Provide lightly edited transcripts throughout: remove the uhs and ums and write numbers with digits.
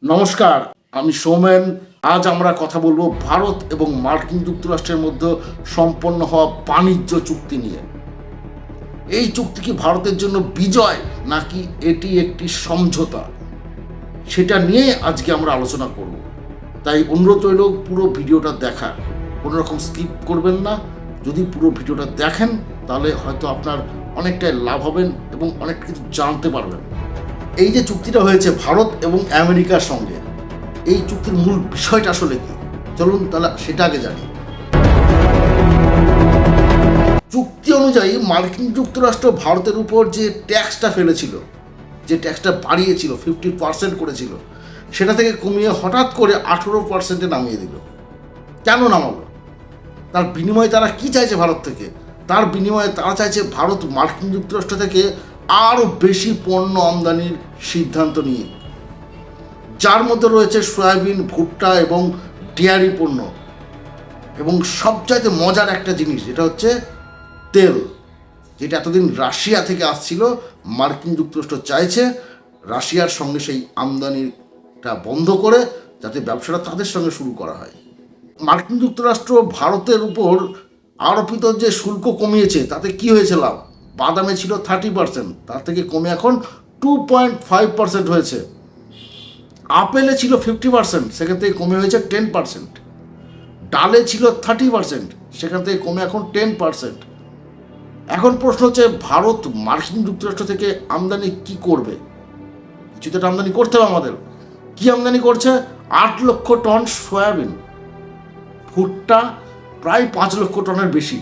নমস্কার, আমি সৌমেন। আজ আমরা কথা বলবো ভারত এবং মার্কিন যুক্তরাষ্ট্রের মধ্যে সম্পন্ন হওয়া বাণিজ্য চুক্তি নিয়ে। এই চুক্তি কি ভারতের জন্য বিজয় নাকি এটি একটি সমঝোতা, সেটা নিয়ে আজকে আমরা আলোচনা করব। তাই অনুরোধ রইল পুরো ভিডিওটা দেখার, কোনো রকম স্কিপ করবেন না। যদি পুরো ভিডিওটা দেখেন তাহলে হয়তো আপনার অনেকটাই লাভ হবেন এবং অনেক কিছু জানতে পারবেন। এই যে চুক্তিটা হয়েছে ভারত এবং আমেরিকার সঙ্গে, এই চুক্তির মূল বিষয়টা আসলে কি, চলুন তাহলে সেটা আগে জানি। চুক্তি অনুযায়ী মার্কিন যুক্তরাষ্ট্র ভারতের উপর যে ট্যাক্সটা ফেলেছিল, যে ট্যাক্সটা বাড়িয়েছিল, 50% করেছিল, সেটা থেকে কমিয়ে হঠাৎ করে 18% নামিয়ে দিল। কেন নামালো? তার বিনিময়ে তারা কি চাইছে ভারত থেকে? তার বিনিময়ে তারা চাইছে ভারত মার্কিন যুক্তরাষ্ট্র থেকে আরও বেশি পণ্য আমদানির সিদ্ধান্ত নিয়ে, যার মধ্যে রয়েছে সয়াবিন, ভুট্টা এবং ডেয়ারি পণ্য, এবং সবচাইতে মজার একটা জিনিস, এটা হচ্ছে তেল, যেটা এতদিন রাশিয়া থেকে আসছিল। মার্কিন যুক্তরাষ্ট্র চাইছে রাশিয়ার সঙ্গে সেই আমদানিটা বন্ধ করে যাতে ব্যবসাটা তাদের সঙ্গে শুরু করা হয়। মার্কিন যুক্তরাষ্ট্র ভারতের উপর আরোপিত যে শুল্ক কমিয়েছে, তাতে কি হয়েছে লাভ? বাদামে ছিল 30%, তার থেকে কমে এখন 2.5% হয়েছে। আপেলে ছিল 50%, সেখান থেকে কমে হয়েছে 10%। ডালে ছিল 30%, সেখান থেকে কমে এখন 10%। এখন প্রশ্ন হচ্ছে, ভারত মার্কিন যুক্তরাষ্ট্র থেকে আমদানি কি করবে? কিছু তো আমদানি করতে হবে আমাদের। কি আমদানি করছে? 8 লক্ষ টন সয়াবিন, ভুট্টা প্রায় 5 লক্ষ টনের বেশি,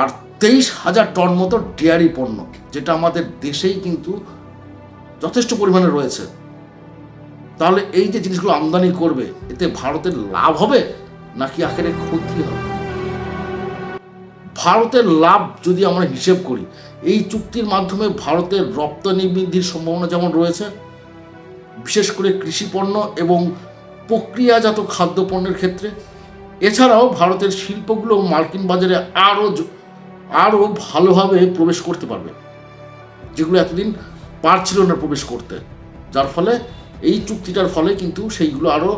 আর 23,000 টন মতো ডেয়ারি পণ্য, যেটা আমাদের দেশেই কিন্তু যথেষ্ট পরিমাণে রয়েছে। তাহলে এই যে জিনিসগুলো আমদানি করবে, এতে ভারতের লাভ হবে নাকি আখেরে ক্ষতি হবে? ভারতের লাভ যদি আমরা হিসেব করি, এই চুক্তির মাধ্যমে ভারতের রপ্তানি বৃদ্ধির সম্ভাবনা যেমন রয়েছে, বিশেষ করে কৃষি পণ্য এবং প্রক্রিয়াজাত খাদ্যপণ্যের ক্ষেত্রে। এছাড়াও ভারতের শিল্পগুলো মার্কিন বাজারে আরও ভালোভাবে প্রবেশ করতে পারবে, যেগুলো এতদিন পারছিল না প্রবেশ করতে, যার ফলে এই চুক্তিটার ফলে কিন্তু সেইগুলো আরও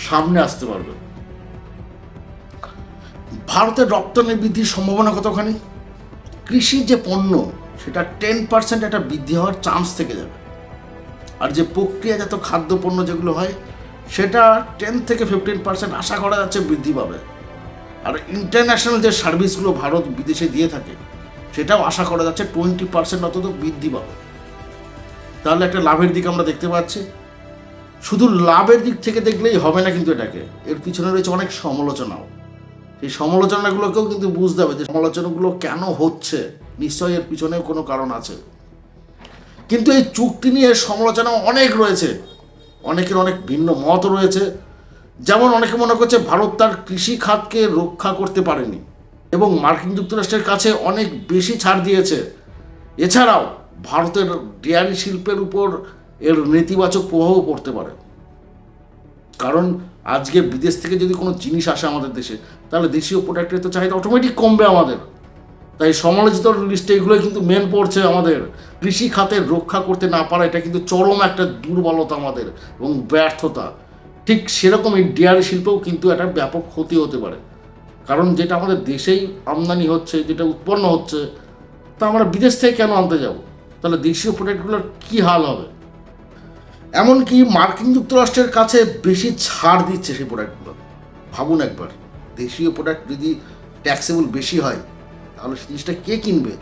সামনে আসতে পারবে। ভারতের রপ্তানি বৃদ্ধির সম্ভাবনা কতখানি? কৃষির যে পণ্য, সেটা 10% একটা বৃদ্ধি হওয়ার চান্স থেকে যাবে, আর যে প্রক্রিয়াজাত খাদ্যপণ্য যেগুলো হয়, সেটা 10 থেকে 15% আশা করা যাচ্ছে বৃদ্ধি পাবে। আর ইন্টারন্যাশনাল যে সার্ভিসগুলো ভারত বিদেশে দিয়ে থাকে, সেটাও আশা করা যাচ্ছে 20% অন্তত বৃদ্ধি পাবে। তাহলে একটা লাভের দিক আমরা দেখতে পাচ্ছি। শুধু লাভের দিক থেকে দেখলেই হবে না কিন্তু এটাকে, এর পিছনে রয়েছে অনেক সমালোচনাও। সেই সমালোচনাগুলোকেও কিন্তু বুঝতে হবে যে সমালোচনাগুলো কেন হচ্ছে, নিশ্চয়ই এর পিছনেও কোনো কারণ আছে। কিন্তু এই চুক্তি নিয়ে সমালোচনা অনেক রয়েছে, অনেকের অনেক ভিন্ন মত রয়েছে। যেমন অনেকে মনে করছে ভারত তার কৃষি খাতকে রক্ষা করতে পারেনি এবং মার্কিন যুক্তরাষ্ট্রের কাছে অনেক বেশি ছাড় দিয়েছে। এছাড়াও ভারতের ডেয়ারি শিল্পের উপর এর নেতিবাচক প্রভাবও পড়তে পারে, কারণ আজকে বিদেশ থেকে যদি কোনো জিনিস আসে আমাদের দেশে, তাহলে দেশীয় প্রোডাক্টের তো চাহিদা অটোমেটিক কমবে আমাদের। তাই সমালোচিত লিস্টে এগুলোই কিন্তু মেন পড়ছে। আমাদের কৃষি খাতের রক্ষা করতে না পারা, এটা কিন্তু চরম একটা দুর্বলতা আমাদের এবং ব্যর্থতা। ঠিক সেরকম এই ডেয়ারি শিল্পেও কিন্তু একটা ব্যাপক ক্ষতি হতে পারে, কারণ যেটা আমাদের দেশেই আমদানি হচ্ছে, যেটা উৎপন্ন হচ্ছে, তা আমরা বিদেশ থেকে কেন আনতে যাব? তাহলে দেশীয় প্রোডাক্টগুলোর কী হাল হবে? এমনকি মার্কিন যুক্তরাষ্ট্রের কাছে বেশি ছাড় দিচ্ছে সেই প্রোডাক্টগুলো। ভাবুন একবার, দেশীয় প্রোডাক্ট যদি ট্যাক্সেবল বেশি হয়, তাহলে সেই জিনিসটা কে কিনবে?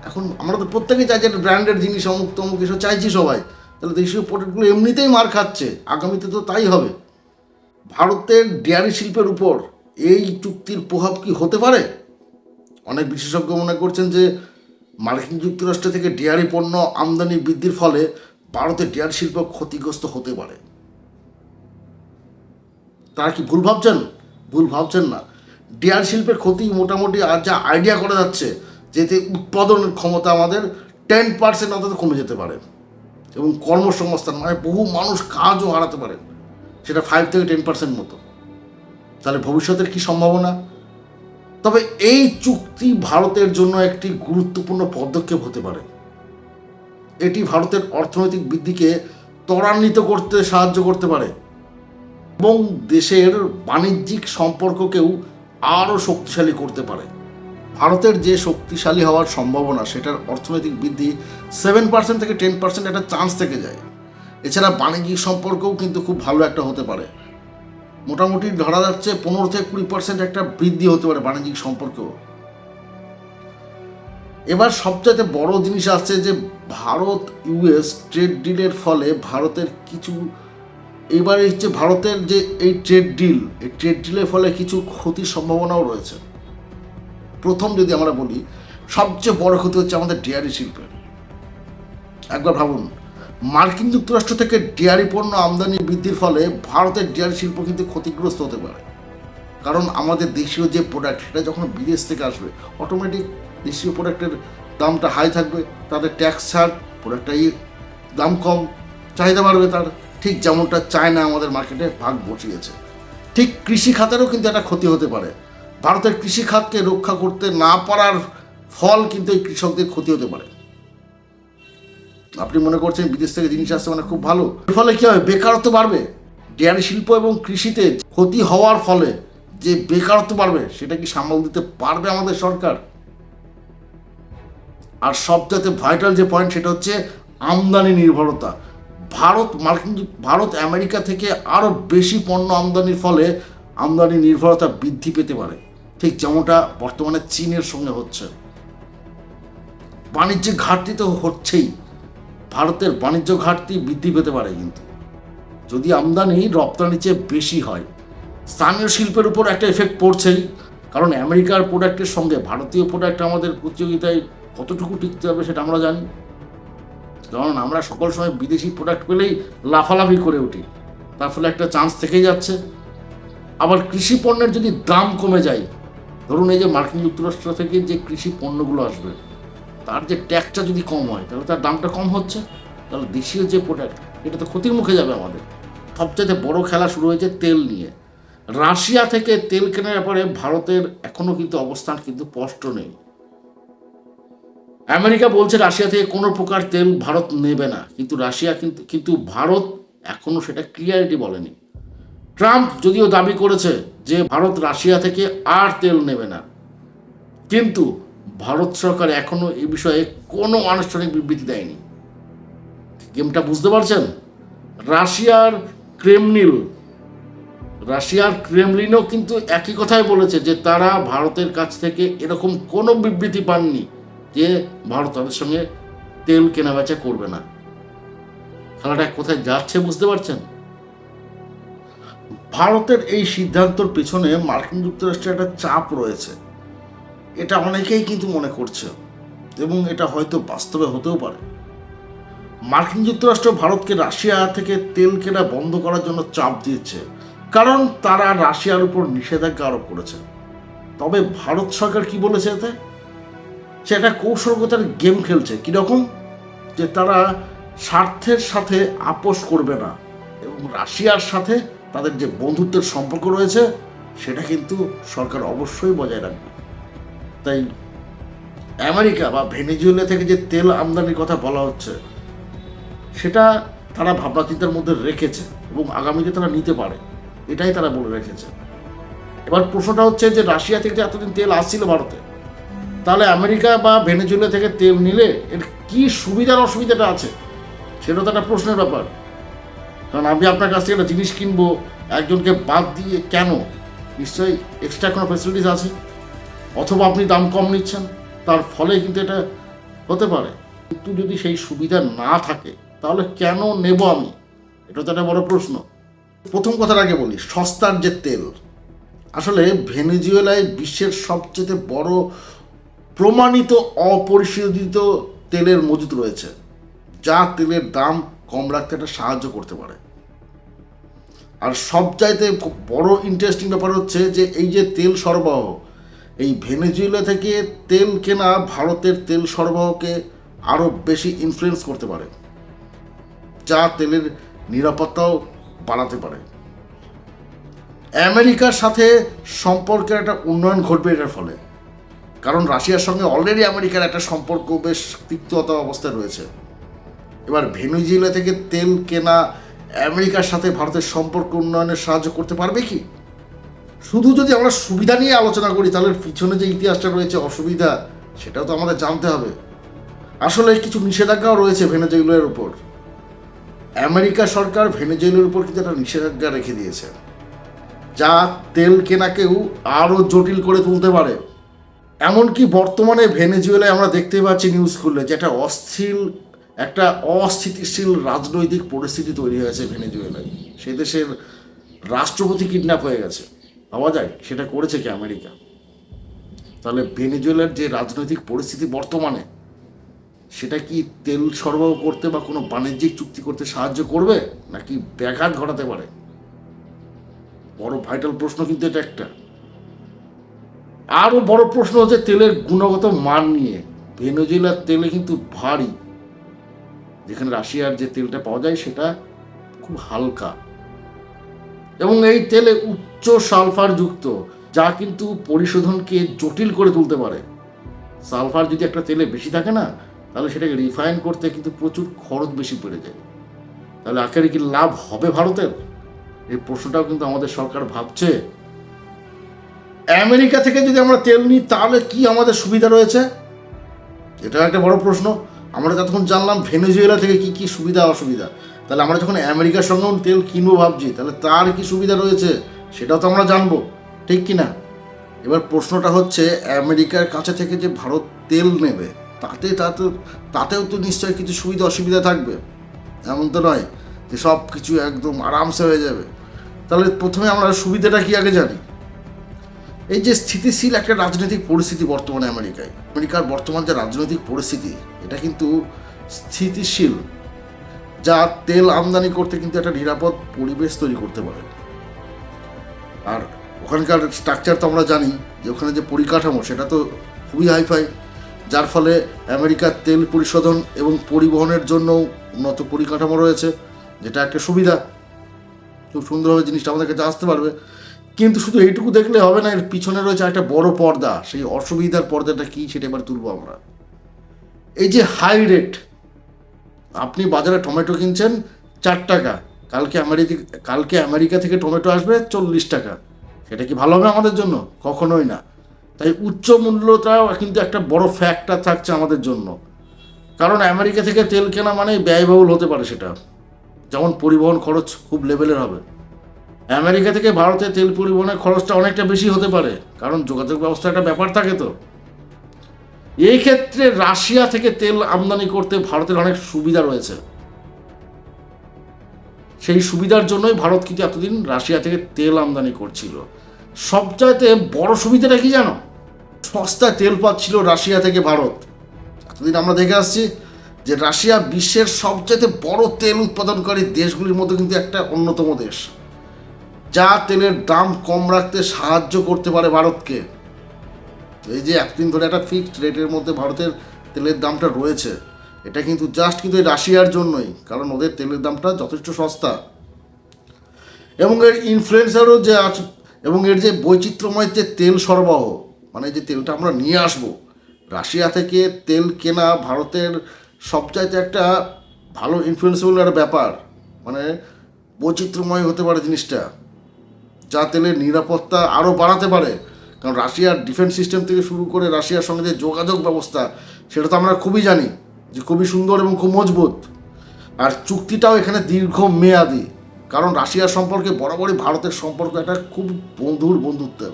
এখন আমরা তো প্রত্যেকেই চাই যে ব্র্যান্ডের জিনিস, অমুক তমুক এসব চাইছি সবাই। তাহলে দেশীয় প্রোডাক্টগুলো এমনিতেই মার খাচ্ছে, আগামীতে তো তাই হবে। ভারতের ডেয়ারি শিল্পের উপর এই চুক্তির প্রভাব কি হতে পারে? অনেক বিশেষজ্ঞ মনে করছেন যে মার্কিন যুক্তরাষ্ট্র থেকে ডেয়ারি পণ্য আমদানি বৃদ্ধির ফলে ভারতের ডেয়ারি শিল্প ক্ষতিগ্রস্ত হতে পারে। তারা কি ভুল ভাবছেন? ভুল ভাবছেন না। ডেয়ারি শিল্পের ক্ষতি মোটামুটি আজ যা আইডিয়া করা যাচ্ছে, যেতে উৎপাদনের ক্ষমতা আমাদের 10% অন্তত কমে যেতে পারে, এবং কর্মসংস্থান মানে বহু মানুষ কাজও হারাতে পারে, সেটা 5 থেকে 10% মতো। তাহলে ভবিষ্যতের কি সম্ভাবনা? তবে এই চুক্তি ভারতের জন্য একটি গুরুত্বপূর্ণ পদক্ষেপ হতে পারে। এটি ভারতের অর্থনৈতিক বৃদ্ধিকে ত্বরান্বিত করতে সাহায্য করতে পারে এবং দেশের বাণিজ্যিক সম্পর্ককেও আরও শক্তিশালী করতে পারে। ভারতের যে শক্তিশালী হওয়ার সম্ভাবনা, সেটার অর্থনৈতিক বৃদ্ধি 7% থেকে 10% একটা চান্স থেকে যায়। এছাড়া বাণিজ্যিক সম্পর্কও কিন্তু খুব ভালো একটা হতে পারে। মোটামুটি ধরা যাচ্ছে 15 থেকে 20% একটা বৃদ্ধি হতে পারে বাণিজ্যিক সম্পর্কেও। এবার সবচাইতে বড় জিনিস আসছে যে ভারত ইউএস ট্রেড ডিলের ফলে ভারতের কিছু, এবারে হচ্ছে ভারতের যে এই ট্রেড ডিলের ফলে কিছু ক্ষতির সম্ভাবনাও রয়েছে। প্রথম যদি আমরা বলি, সবচেয়ে বড় ক্ষতি হচ্ছে আমাদের ডেয়ারি শিল্পের। একবার ভাবুন, মার্কিন যুক্তরাষ্ট্র থেকে ডেয়ারি পণ্য আমদানি বৃদ্ধির ফলে ভারতের ডেয়ারি শিল্প কিন্তু ক্ষতিগ্রস্ত হতে পারে। কারণ আমাদের দেশীয় যে প্রোডাক্ট, সেটা যখন বিদেশ থেকে আসবে, অটোমেটিক দেশীয় প্রোডাক্টের দামটা হাই থাকবে, তাদের ট্যাক্স ছাড়, প্রোডাক্টটাই দাম কম, চাহিদা বাড়বে তার। ঠিক যেমনটা চায়না আমাদের মার্কেটে ভাগ বসিয়েছে। ঠিক কৃষি খাতেরও কিন্তু একটা ক্ষতি হতে পারে। ভারতের কৃষি খাতকে রক্ষা করতে না পারার ফল কিন্তু এই কৃষকদের ক্ষতি হতে পারে। আপনি মনে করছেন বিদেশ থেকে জিনিস আসছে মানে খুব ভালো, এর ফলে কী হবে? বেকারত্ব বাড়বে। ডেয়ারি শিল্প এবং কৃষিতে ক্ষতি হওয়ার ফলে যে বেকারত্ব বাড়বে, সেটা কি সামাল দিতে পারবে আমাদের সরকার? আর সবচেয়ে ভাইটাল যে পয়েন্ট, সেটা হচ্ছে আমদানি নির্ভরতা। ভারত আমেরিকা থেকে আরও বেশি পণ্য আমদানির ফলে আমদানি নির্ভরতা বৃদ্ধি পেতে পারে, ঠিক যেমনটা বর্তমানে চীনের সঙ্গে হচ্ছে। বাণিজ্যিক ঘাটতি তো হচ্ছেই, ভারতের বাণিজ্য ঘাটতি বৃদ্ধি পেতে পারে কিন্তু যদি আমদানি রপ্তানির চেয়ে বেশি হয়। স্থানীয় শিল্পের উপর একটা এফেক্ট পড়ছেই, কারণ আমেরিকার প্রোডাক্টের সঙ্গে ভারতীয় প্রোডাক্ট আমাদের প্রতিযোগিতায় কতটুকু টিকতে হবে সেটা আমরা জানি। কারণ আমরা সকল সময় বিদেশি প্রোডাক্ট পেলেই লাফালাফি করে উঠি, তার ফলে একটা চান্স থেকেই যাচ্ছে। আবার কৃষি পণ্যের যদি দাম কমে যায়, ধরুন এই যে মার্কিন যুক্তরাষ্ট্র থেকে যে কৃষি পণ্যগুলো আসবে, তার যে ট্যাক্সটা যদি কম হয়, তাহলে তার দামটা কম হচ্ছে, তাহলে দেশীয় যে প্রোডাক্ট, এটা তো ক্ষতির মুখে যাবে আমাদের। সবচেয়ে বড় খেলা শুরু হয়েছে তেল নিয়ে। রাশিয়া থেকে তেল কেনার ব্যাপারে ভারতের এখনও কিন্তু অবস্থান কিন্তু স্পষ্ট নেই। আমেরিকা বলছে রাশিয়া থেকে কোনো প্রকার তেল ভারত নেবে না, কিন্তু ভারত এখনও সেটা ক্লিয়ারিটি বলেনি। ট্রাম্প যদিও দাবি করেছে যে ভারত রাশিয়া থেকে আর তেল নেবে না, কিন্তু ভারত সরকার এখনও এ বিষয়ে কোনো আনুষ্ঠানিক বিবৃতি দেয়নি। গেমটা বুঝতে পারছেন? রাশিয়ার ক্রেমলিনও কিন্তু একই কথাই বলেছে যে তারা ভারতের কাছ থেকে এরকম কোনো বিবৃতি পাননি যে ভারত তাদের সঙ্গে তেল কেনাবেচা করবে না। খেলাটা কোথায় যাচ্ছে বুঝতে পারছেন? ভারতের এই সিদ্ধান্তর পেছনে মার্কিন যুক্তরাষ্ট্রের একটা চাপ রয়েছে, এটা অনেকেই কিন্তু মনে করছে, এবং এটা হয়তো বাস্তবে হতেও পারে। মার্কিন যুক্তরাষ্ট্র ভারতকে রাশিয়া থেকে তেল কেনা বন্ধ করার জন্য চাপ দিচ্ছে, কারণ তারা রাশিয়ার উপর নিষেধাজ্ঞা আরোপ করেছে। তবে ভারত সরকার কি বলেছে এতে? সেটা কৌশলগতার গেম খেলছে। কীরকম? যে তারা স্বার্থের সাথে আপোষ করবে না, এবং রাশিয়ার সাথে তাদের যে বন্ধুত্বের সম্পর্ক রয়েছে, সেটা কিন্তু সরকার অবশ্যই বজায় রাখবে। তাই আমেরিকা বা ভেনেজুয়েলা থেকে যে তেল আমদানির কথা বলা হচ্ছে, সেটা তারা ভাবনা চিন্তার মধ্যে রেখেছে, এবং আগামীতে তারা নিতে পারে, এটাই তারা বলে রেখেছে। এবার প্রশ্নটা হচ্ছে যে রাশিয়া থেকে যে এতদিন তেল আসছিল ভারতে, তাহলে আমেরিকা বা ভেনেজুয়েলা থেকে তেল নিলে এর কী সুবিধার অসুবিধাটা আছে, সেটা তো একটা প্রশ্নের ব্যাপার। কারণ আমি আপনার কাছ থেকে একটা জিনিস কিনবো একজনকে বাদ দিয়ে, কেন? নিশ্চয়ই এক্সট্রা কোনো ফ্যাসিলিটিস আছে, অথবা আপনি দাম কম নিচ্ছেন, তার ফলে কিন্তু এটা হতে পারে। কিন্তু যদি সেই সুবিধা না থাকে, তাহলে কেন নেব আমি? এটা তো একটা বড় প্রশ্ন। প্রথম কথার আগে বলি, সস্তার যে তেল, আসলে ভেনেজুয়েলায় বিশ্বের সবচেয়ে বড় প্রমাণিত অপরিশোধিত তেলের মজুদ রয়েছে, যা তেলের দাম কম রাখতে একটা সাহায্য করতে পারে। আর সবচাইতে বড় ইন্টারেস্টিং ব্যাপার হচ্ছে যে এই যে তেল সরবরাহ, এই ভেনেজুয়েলা থেকে তেল কেনা ভারতের তেল সরবরাহকে আরও বেশি ইনফ্লুয়েন্স করতে পারে, যা তেলের নিরাপত্তাও বাড়াতে পারে। আমেরিকার সাথে সম্পর্কের একটা উন্নয়ন ঘটবে এটার ফলে, কারণ রাশিয়ার সঙ্গে অলরেডি আমেরিকার একটা সম্পর্ক বেশ তিক্ততা অবস্থায় রয়েছে। এবার ভেনেজুয়েলা থেকে তেল কেনা আমেরিকার সাথে ভারতের সম্পর্ক উন্নয়নে সাহায্য করতে পারবে কি? শুধু যদি আমরা সুবিধা নিয়ে আলোচনা করি তাহলে পিছনে যে ইতিহাসটা রয়েছে অসুবিধা, সেটাও তো আমাদের জানতে হবে। আসলে কিছু নিষেধাজ্ঞাও রয়েছে ভেনেজুয়েলার উপর। আমেরিকা সরকার ভেনেজুয়েলার উপর কিন্তু একটা নিষেধাজ্ঞা রেখে দিয়েছে, যা তেল কেনাকেও আরও জটিল করে তুলতে পারে। এমনকি বর্তমানে ভেনেজুয়েলায় আমরা দেখতে পাচ্ছি নিউজ খুললে যে একটা অস্থিতিশীল রাজনৈতিক পরিস্থিতি তৈরি হয়েছে ভেনেজুয়েলায়। সে দেশের রাষ্ট্রপতি কিডন্যাপ হয়ে গেছে, ভাবা যায় সেটা করেছে কি আমেরিকা। তাহলে ভেনেজুয়েলার যে রাজনৈতিক পরিস্থিতি বর্তমানে, সেটা কি তেল সরবরাহ করতে বা কোনো বাণিজ্যিক চুক্তি করতে সাহায্য করবে, নাকি ব্যাঘাত ঘটাতে পারে? বড় ভাইটাল প্রশ্ন কিন্তু এটা একটা। আরও বড় প্রশ্ন হচ্ছে তেলের গুণগত মান নিয়ে। ভেনেজুয়েলার তেলে কিন্তু ভারী, যেখানে রাশিয়ার যে তেলটা পাওয়া যায় সেটা খুব হালকা, এবং এই তেলে উচ্চ সালফার যুক্ত, যা কিন্তু পরিশোধনকে জটিল করে তুলতে পারে। সালফার যদি একটা তেলে বেশি থাকে না, তাহলে সেটাকে রিফাইন করতে কিন্তু প্রচুর খরচ বেশি পড়ে যায়। তাহলে আখেরে কি লাভ হবে ভারতের? এই প্রশ্নটাও কিন্তু আমাদের সরকার ভাবছে। আমেরিকা থেকে যদি আমরা তেল নিই তাহলে কি আমাদের সুবিধা রয়েছে, এটা একটা বড় প্রশ্ন। আমরা যতক্ষণ জানলাম ভেনেজুয়েলা থেকে কি কি সুবিধা অসুবিধা, তাহলে আমরা যখন আমেরিকার সঙ্গেও তেল কিনবো ভাবছি, তাহলে তার কি সুবিধা রয়েছে সেটাও তো আমরা জানবো, ঠিক কি না? এবার প্রশ্নটা হচ্ছে, আমেরিকার কাছে থেকে যে ভারত তেল নেবে তাতেও তো নিশ্চয়ই কিছু সুবিধা অসুবিধা থাকবে। এমন তো নয় যে সব কিছু একদম আরামসে হয়ে যাবে। তাহলে প্রথমে আমরা সুবিধাটা কি আগে জানি। এই যে স্থিতিশীল একটা রাজনৈতিক পরিস্থিতি বর্তমানে আমেরিকার বর্তমান যে রাজনৈতিক পরিস্থিতি, এটা কিন্তু স্থিতিশীল, যা তেল আমদানি করতে কিন্তু একটা নিরাপদ পরিবেশ তৈরি করতে পারে। আর ওখানকার স্ট্রাকচার তো আমরা জানি যে ওখানে যে পরিকাঠামো সেটা তো খুবই হাইফাই, যার ফলে আমেরিকার তেল পরিশোধন এবং পরিবহনের জন্য উন্নত পরিকাঠামো রয়েছে, যেটা একটা সুবিধা। খুব সুন্দরভাবে জিনিসটা আমাদের কাছে আসতে পারবে। কিন্তু শুধু এইটুকু দেখলে হবে না, এর পিছনে রয়েছে একটা বড় পর্দা। সেই অসুবিধার পর্দাটা কি সেটা এবার তুলব আমরা। এই যে হাই রেট, আপনি বাজারে টমেটো কিনছেন 4 টাকা, কালকে আমেরিকা থেকে টমেটো আসবে 40 টাকা। সেটা কি ভালো হবে আমাদের জন্য? কখনোই না। তাই উচ্চ মূল্যটাও কিন্তু একটা বড় ফ্যাক্টর থাকছে আমাদের জন্য। কারণ আমেরিকা থেকে তেল কেনা মানে ব্যয়বহুল হতে পারে সেটা, যেমন পরিবহন খরচ খুব লেভেলের হবে। আমেরিকা থেকে ভারতে তেল পরিবহনের খরচটা অনেকটা বেশি হতে পারে, কারণ যোগাযোগ ব্যবস্থা একটা ব্যাপার থাকে। তো এই ক্ষেত্রে রাশিয়া থেকে তেল আমদানি করতে ভারতের অনেক সুবিধা রয়েছে। সেই সুবিধার জন্যই ভারত কিন্তু এতদিন রাশিয়া থেকে তেল আমদানি করছিল। সবচাইতে বড় সুবিধাটা কি জানো? সস্তায় তেল পাচ্ছিল রাশিয়া থেকে ভারত। এতদিন আমরা দেখে আসছি যে রাশিয়া বিশ্বের সবচাইতে বড় তেল উৎপাদনকারী দেশগুলির মধ্যে কিন্তু একটা অন্যতম দেশ, যা তেলের দাম কম রাখতে সাহায্য করতে পারে ভারতকে। এই যে এতদিন ধরে একটা ফিক্সড রেটের মধ্যে ভারতের তেলের দামটা রয়েছে, এটা কিন্তু জাস্ট কিন্তু রাশিয়ার জন্যই, কারণ ওদের তেলের দামটা যথেষ্ট সস্তা। এবং এর ইনফ্লুয়েন্সারও যে আছে, এবং এর যে বৈচিত্র্যময় যে তেল সরবরাহ, মানে যে তেলটা আমরা নিয়ে আসবো রাশিয়া থেকে তেল কেনা ভারতের সবচাইতে একটা ভালো ইনফ্লুয়েন্সেবল একটা ব্যাপার। মানে বৈচিত্র্যময় হতে পারে জিনিসটা, যা তেলের নিরাপত্তা আরও বাড়াতে পারে। কারণ রাশিয়ার ডিফেন্স সিস্টেম থেকে শুরু করে রাশিয়ার সঙ্গে যে যোগাযোগ ব্যবস্থা, সেটা তো আমরা খুবই জানি যে খুবই সুন্দর এবং খুব মজবুত। আর চুক্তিটাও এখানে দীর্ঘমেয়াদী, কারণ রাশিয়ার সম্পর্কে বরাবরই ভারতের সম্পর্ক একটা খুব বন্ধুত্বের।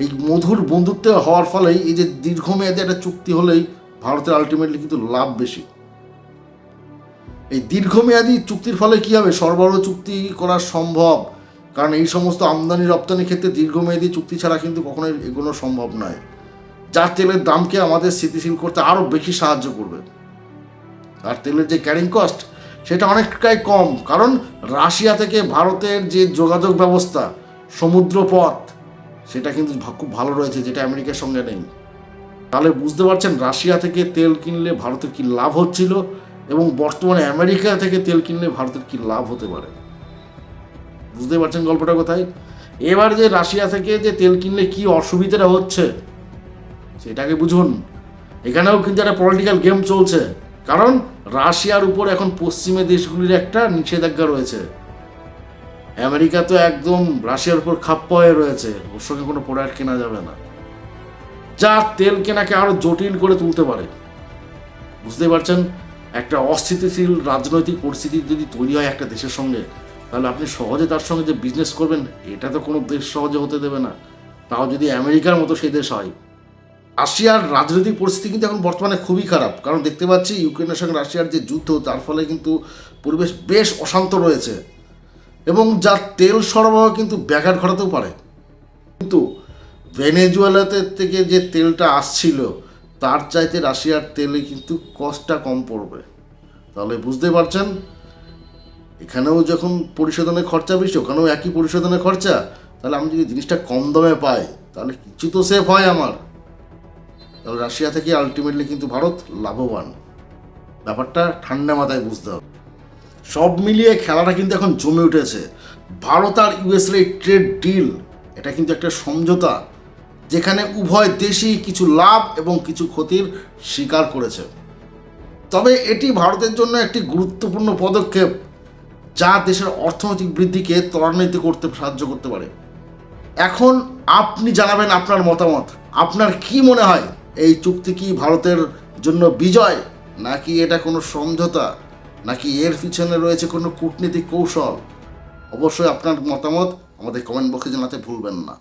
এই মধুর বন্ধুত্ব হওয়ার ফলেই এই যে দীর্ঘমেয়াদী একটা চুক্তি হলেই ভারতের আলটিমেটলি কিন্তু লাভ বেশি। এই দীর্ঘমেয়াদী চুক্তির ফলে কী হবে? সরবরাহ চুক্তি করা সম্ভব, কারণ এই সমস্ত আমদানি রপ্তানির ক্ষেত্রে দীর্ঘমেয়াদী চুক্তি ছাড়া কিন্তু কখনোই এগোনো সম্ভব নয়, যা তেলের দামকে আমাদের স্থিতিশীল করতে আরও বেশি সাহায্য করবে। আর তেলের যে ক্যারিং কস্ট সেটা অনেকটাই কম, কারণ রাশিয়া থেকে ভারতের যে যোগাযোগ ব্যবস্থা, সমুদ্র পথ, সেটা কিন্তু খুব ভালো রয়েছে, যেটা আমেরিকার সঙ্গে নেই। তাহলে বুঝতে পারছেন রাশিয়া থেকে তেল কিনলে ভারতের কী লাভ হচ্ছিল, এবং বর্তমানে আমেরিকা থেকে তেল কিনলে ভারতের কী লাভ হতে পারে। বুঝতে পারছেন গল্পটা কোথায়? এবার যে রাশিয়া থেকে যে তেল কিনলে কী অসুবিধাটা হচ্ছে সেটাকে বুঝুন। এখানেও কিন্তু একটা পলিটিক্যাল গেম চলছে, কারণ রাশিয়ার উপর এখন পশ্চিমা দেশগুলির একটা নিষেধাজ্ঞা রয়েছে। আমেরিকা তো একদম রাশিয়ার উপর খাপ্পা হয়ে রয়েছে, ওর সঙ্গে কোনো প্রোডাক্ট কেনা যাবে না, যা তেল কেনাকে আরো জটিল করে তুলতে পারে। বুঝতেই পারছেন, একটা অস্থিতিশীল রাজনৈতিক পরিস্থিতি যদি তৈরি হয় একটা দেশের সঙ্গে, তাহলে আপনি সহজে তার সঙ্গে যে বিজনেস করবেন এটা তো কোনো দেশ সহজে হতে দেবে না, তাও যদি আমেরিকার মতো সেই দেশ হয়। রাশিয়ার রাজনৈতিক পরিস্থিতি কিন্তু এখন বর্তমানে খুবই খারাপ, কারণ দেখতে পাচ্ছি ইউক্রেনের সঙ্গে রাশিয়ার যে যুদ্ধ, তার ফলে কিন্তু পরিবেশ বেশ অশান্ত রয়েছে এবং যার তেল সরবরাহ কিন্তু ব্যাঘাত ঘটাতেও পারে। কিন্তু ভেনেজুয়েলাতে থেকে যে তেলটা আসছিল তার চাইতে রাশিয়ার তেলে কিন্তু কস্টটা কম পড়বে। তাহলে বুঝতে পারছেন, এখানেও যখন পরিশোধনের খরচা বেশি, ওখানেও একই পরিশোধনের খরচা, তাহলে আমি যদি জিনিসটা কম দামে পাই তাহলে কিছু তো সেভ হয় আমার। তাহলে রাশিয়া থেকে আলটিমেটলি কিন্তু ভারত লাভবান। ব্যাপারটা ঠান্ডা মাথায় বুঝতে হবে। সব মিলিয়ে খেলাটা কিন্তু এখন জমে উঠেছে। ভারত আর ইউএসএর এই ট্রেড ডিল, এটা কিন্তু একটা সমঝোতা যেখানে উভয় দেশই কিছু লাভ এবং কিছু ক্ষতির স্বীকার করেছে। তবে এটি ভারতের জন্য একটি গুরুত্বপূর্ণ পদক্ষেপ, যা দেশের অর্থনৈতিক বৃদ্ধিকে ত্বরান্বিত করতে সাহায্য করতে পারে। এখন আপনি জানাবেন আপনার মতামত। আপনার কি মনে হয়, এই চুক্তি কি ভারতের জন্য বিজয়, নাকি এটা কোনো সমঝোতা, নাকি এর পিছনে রয়েছে কোনো কূটনীতিক কৌশল? অবশ্যই আপনার মতামত আমাদের কমেন্ট বক্সে জানাতে ভুলবেন না।